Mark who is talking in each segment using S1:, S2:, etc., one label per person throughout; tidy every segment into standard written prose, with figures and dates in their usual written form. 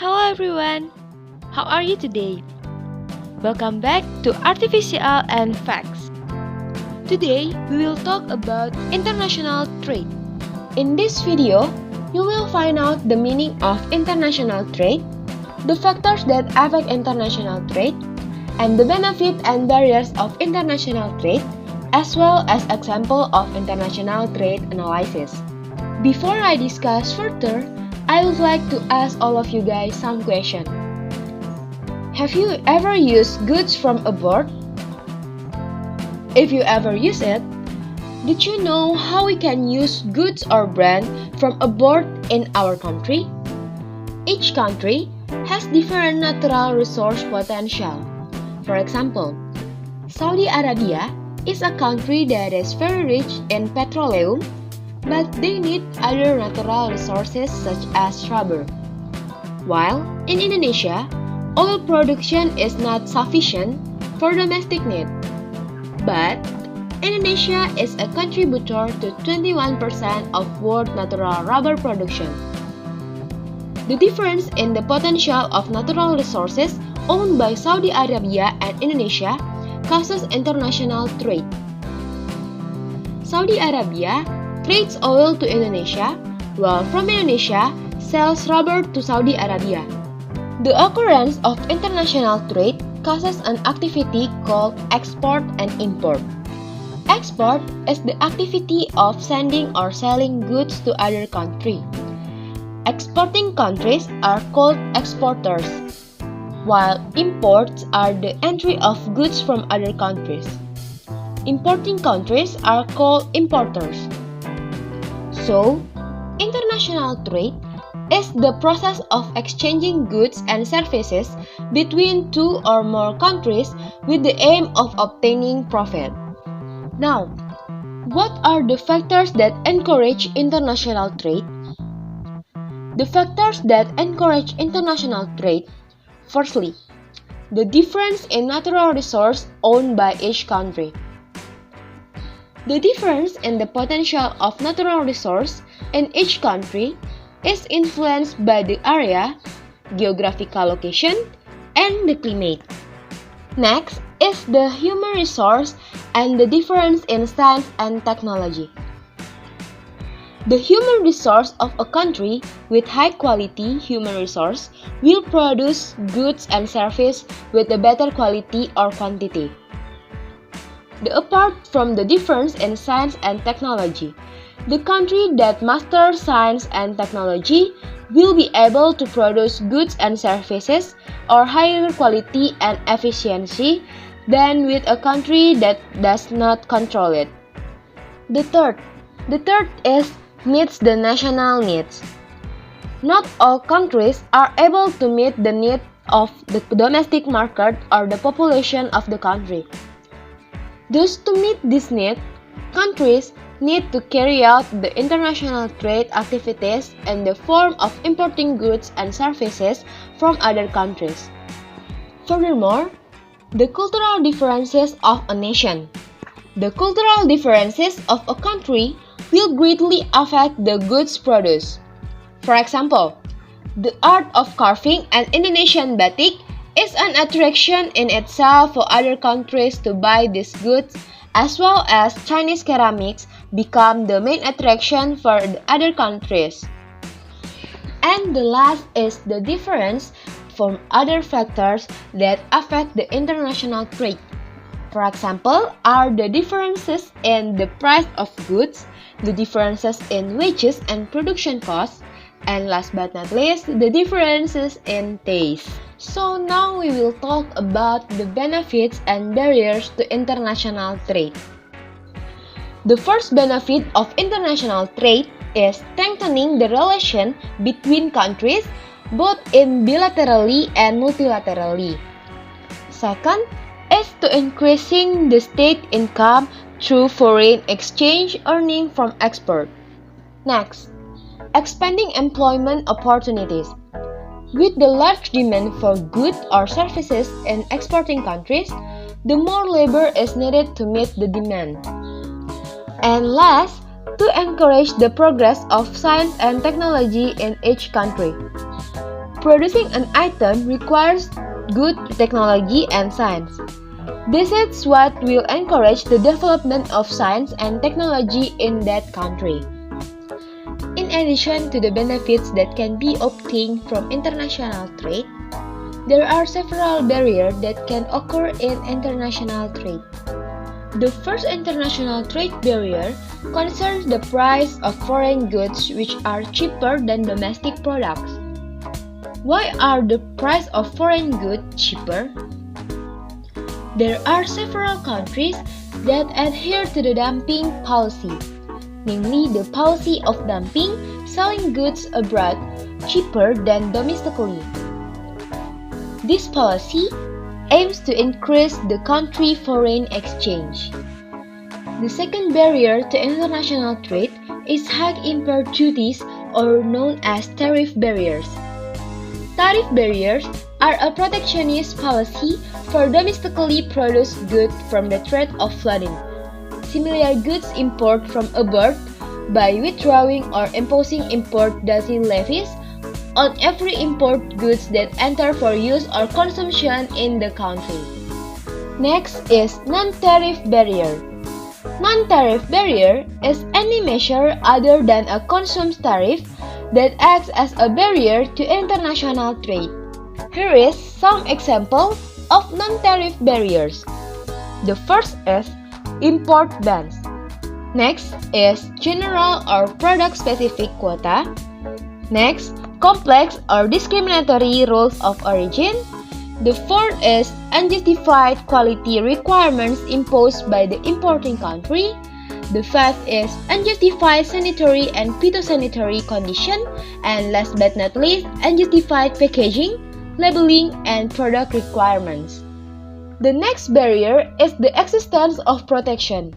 S1: Hello everyone! How are you today? Welcome back to Artificial and Facts. Today, we will talk about international trade. In this video, you will find out the meaning of international trade, the factors that affect international trade, and the benefits and barriers of international trade, as well as example of international trade analysis. Before I discuss further, I would like to ask all of you guys some question. Have you ever used goods from abroad? If you ever use it, did you know how we can use goods or brand from abroad in our country? Each country has different natural resource potential. For example, Saudi Arabia is a country that is very rich in petroleum, but they need other natural resources such as rubber. While in Indonesia, oil production is not sufficient for domestic need. But Indonesia is a contributor to 21% of world natural rubber production. The difference in the potential of natural resources owned by Saudi Arabia and Indonesia causes international trade. Saudi Arabia trades oil to Indonesia, while from Indonesia sells rubber to Saudi Arabia. The occurrence of international trade causes an activity called export and import. Export is the activity of sending or selling goods to other country. Exporting countries are called exporters, while imports are the entry of goods from other countries. Importing countries are called importers. So, international trade is the process of exchanging goods and services between two or more countries with the aim of obtaining profit. Now, what are the factors that encourage international trade? The factors that encourage international trade: firstly, the difference in natural resource owned by each country. The difference in the potential of natural resource in each country is influenced by the area, geographical location, and the climate. Next is the human resource and the difference in science and technology. The human resource of a country with high quality human resource will produce goods and services with a better quality or quantity. Apart from the difference in science and technology, the country that masters science and technology will be able to produce goods and services of higher quality and efficiency than with a country that does not control it. The third is meets the national needs. Not all countries are able to meet the need of the domestic market or the population of the country. Thus, to meet this need, countries need to carry out the international trade activities in the form of importing goods and services from other countries. Furthermore, the cultural differences of a nation. The cultural differences of a country will greatly affect the goods produced. For example, the art of carving an Indonesian batik is an attraction in itself for other countries to buy these goods, as well as Chinese ceramics become the main attraction for the other countries. And the last is the difference from other factors that affect the international trade. For example, are the differences in the price of goods, the differences in wages and production costs, and last but not least, the differences in taste. So now we will talk about the benefits and barriers to international trade. The first benefit of international trade is strengthening the relation between countries, both in bilaterally and multilaterally. Second is to increasing the state income through foreign exchange earning from export. Next, expanding employment opportunities. With the large demand for goods or services in exporting countries, the more labor is needed to meet the demand. And last, to encourage the progress of science and technology in each country. Producing an item requires good technology and science. This is what will encourage the development of science and technology in that country. In addition to the benefits that can be obtained from international trade, there are several barriers that can occur in international trade. The first international trade barrier concerns the price of foreign goods which are cheaper than domestic products. Why are the price of foreign goods cheaper? There are several countries that adhere to the dumping policy, namely the policy of dumping, selling goods abroad cheaper than domestically. This policy aims to increase the country's foreign exchange. The second barrier to international trade is high import duties, or known as tariff barriers. Tariff barriers are a protectionist policy for domestically produced goods from the threat of flooding. Similar goods import from abroad by withdrawing or imposing import duty levies on every import goods that enter for use or consumption in the country. Next is non-tariff barrier. Non-tariff barrier is any measure other than a customs tariff that acts as a barrier to international trade. Here is some examples of non-tariff barriers. The first is import bans. Next is general or product-specific quota. Next, complex or discriminatory rules of origin. The fourth is unjustified quality requirements imposed by the importing country. The fifth is unjustified sanitary and phytosanitary conditions. And last but not least, unjustified packaging, labeling, and product requirements. The next barrier is the existence of protection.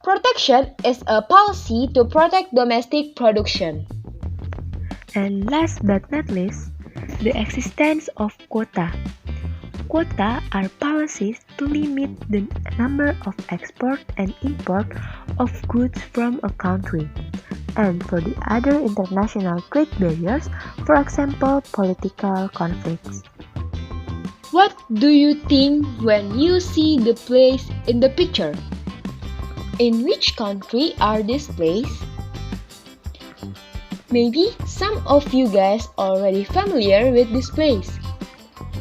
S1: Protection is a policy to protect domestic production.
S2: And last but not least, the existence of quota. Quota are policies to limit the number of export and import of goods from a country. And for the other international trade barriers, for example, political conflicts.
S1: What do you think when you see the place in the picture? In which country are these places? Maybe some of you guys are already familiar with this place.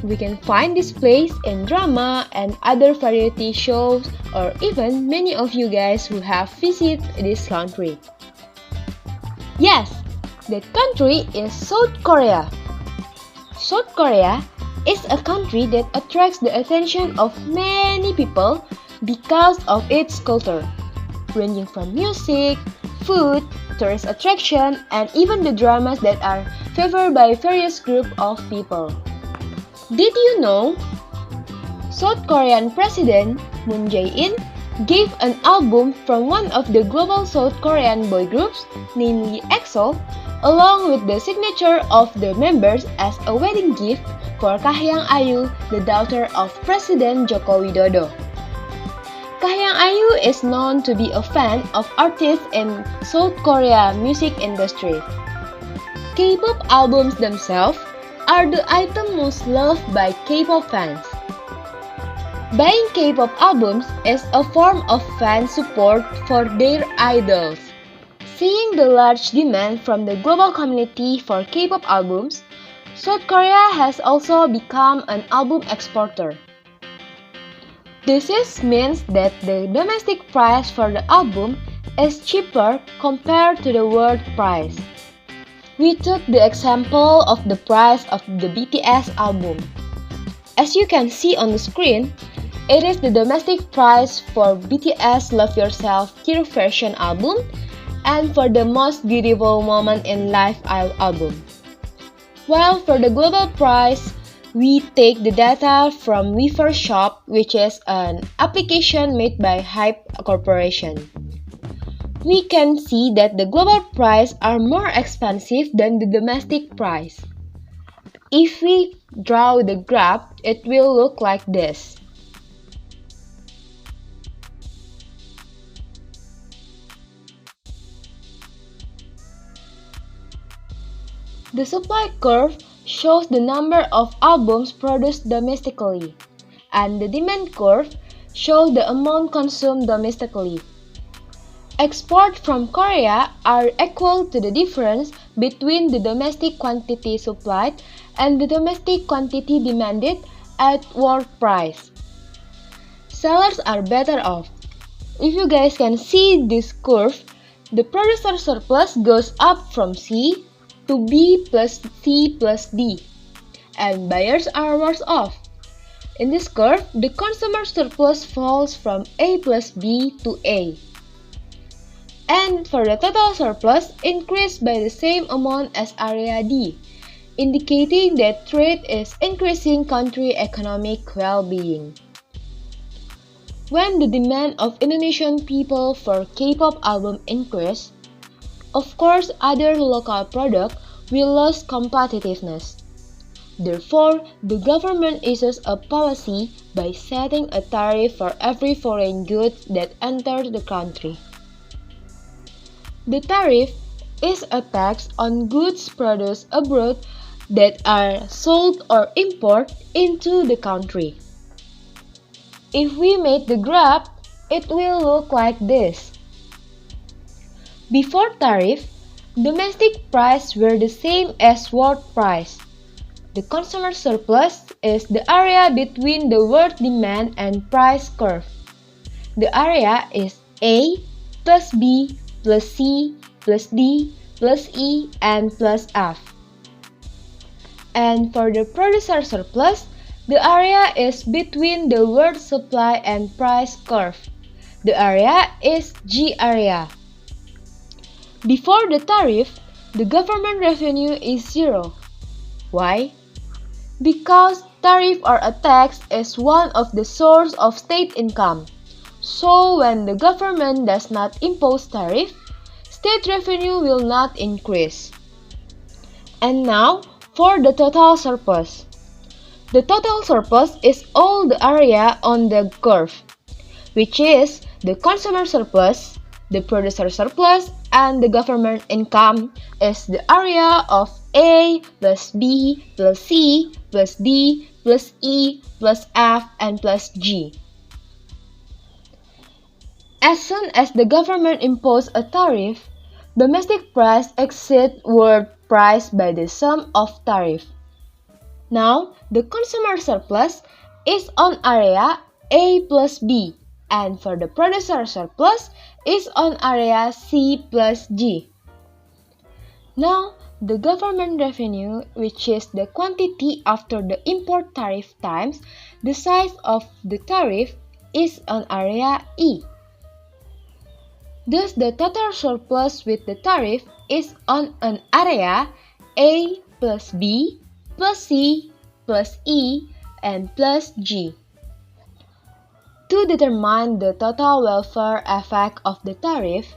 S1: We can find this place in drama and other variety shows, or even many of you guys who have visited this country. Yes, that country is South Korea. South Korea is a country that attracts the attention of many people because of its culture, ranging from music, food, tourist attraction, and even the dramas that are favored by various groups of people. Did you know? South Korean President Moon Jae-in gave an album from one of the global South Korean boy groups, namely EXO, along with the signature of the members as a wedding gift for Kahhyang Ayu, the daughter of President Joko Widodo. Kahhyang Ayu is known to be a fan of artists in South Korea music industry. K-pop albums themselves are the item most loved by K-pop fans. Buying K-pop albums is a form of fan support for their idols. Seeing the large demand from the global community for K-pop albums, South Korea has also become an album exporter. This means that the domestic price for the album is cheaper compared to the world price. We took the example of the price of the BTS album. As you can see on the screen, it is the domestic price for BTS Love Yourself Tear Version album and for the Most Beautiful Moment in Life album. While for the global price, we take the data from Weaver Shop, which is an application made by Hype Corporation. We can see that the global price are more expensive than the domestic price. If we draw the graph, it will look like this. The supply curve shows the number of albums produced domestically, and the demand curve shows the amount consumed domestically. Exports from Korea are equal to the difference between the domestic quantity supplied and the domestic quantity demanded at world price. Sellers are better off. If you guys can see this curve, the producer surplus goes up from C to B plus C plus D, and buyers are worse off. In this curve, the consumer surplus falls from A plus B to A. And for the total surplus, increased by the same amount as area D, indicating that trade is increasing country economic well-being. When the demand of Indonesian people for K-pop album increase, of course other local products will lose competitiveness. Therefore, the government issues a policy by setting a tariff for every foreign goods that enter the country. The tariff is a tax on goods produced abroad that are sold or imported into the country. If we make the graph, it will look like this. Before tariff, domestic prices were the same as world price. The consumer surplus is the area between the world demand and price curve. The area is A plus B plus C plus D plus E and plus F. And for the producer surplus, the area is between the world supply and price curve. The area is G area. Before the tariff, the government revenue is zero. Why? Because tariff or a tax is one of the source of state income. So when the government does not impose tariff, state revenue will not increase. And now for the total surplus. The total surplus is all the area on the curve, which is the consumer surplus, the producer surplus, and the government income is the area of A plus B plus C plus D plus E plus F and plus G. As soon as the government imposes a tariff, domestic price exceeds world price by the sum of tariff. Now, the consumer surplus is on area A plus B, and for the producer surplus is on area C plus G. Now, the government revenue, which is the quantity after the import tariff times the size of the tariff, is on area E. Thus, the total surplus with the tariff is on an area A plus B plus C plus E and plus G. To determine the total welfare effect of the tariff,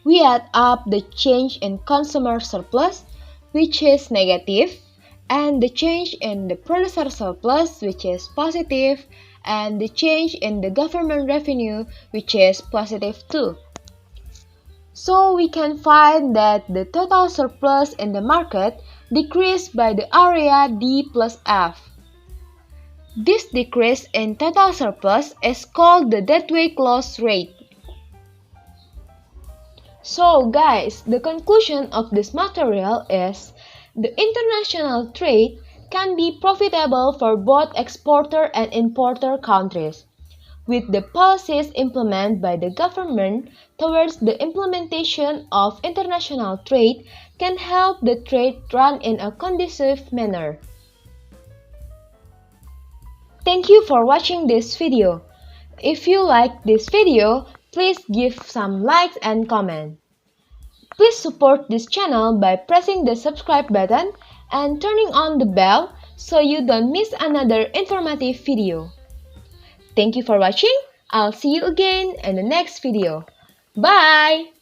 S1: we add up the change in consumer surplus, which is negative, and the change in the producer surplus, which is positive, and the change in the government revenue, which is positive too. So we can find that the total surplus in the market decreased by the area D plus F. This decrease in total surplus is called the deadweight loss rate. So guys, the conclusion of this material is the international trade can be profitable for both exporter and importer countries, with the policies implemented by the government towards the implementation of international trade can help the trade run in a conducive manner. Thank you for watching this video. If you like this video, please give some likes and comment. Please support this channel by pressing the subscribe button and turning on the bell so you don't miss another informative video. Thank you for watching. I'll see you again in the next video. Bye!